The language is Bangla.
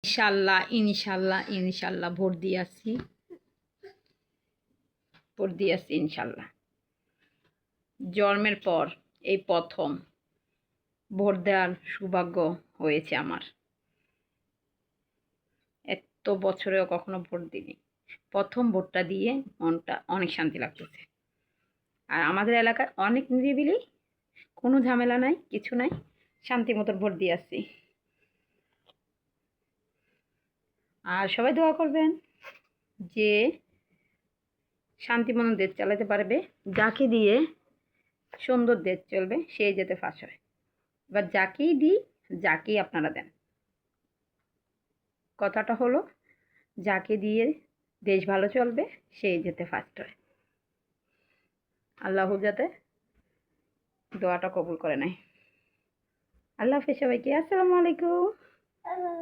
ইনশাল্লাহ ইনশাল্লাহ ইনশাল্লাহ ভোট দিয়ে আসছি, ইনশাল্লাহ। জন্মের পর এই প্রথম ভোট দেওয়ার সৌভাগ্য হয়েছে আমার। এত বছরেও কখনো ভোট দিইনি, প্রথম ভোটটা দিয়ে মনটা অনেক শান্তি লাগতেছে। আর আমাদের এলাকায় অনেক নিরিবিলি, কোনো ঝামেলা নাই, কিছু নাই, শান্তি মতন ভোট দিয়ে আসছি। আর সবাই দোয়া করবেন যে শান্তি মতন দেশ চালাতে পারবে, যাকে দিয়ে সুন্দর দেশ চলবে সেই যেতে ফাঁস হয়। এবার যাকেই দিই, যাকেই আপনারা দেন, কথাটা হলো যাকে দিয়ে দেশ ভালো চলবে সেই যেতে ফার্স্ট হয়। আল্লাহ যাতে দোয়াটা কবুল করে নেয়। আল্লাহ হাফেজ সবাইকে। আসসালামু আলাইকুম।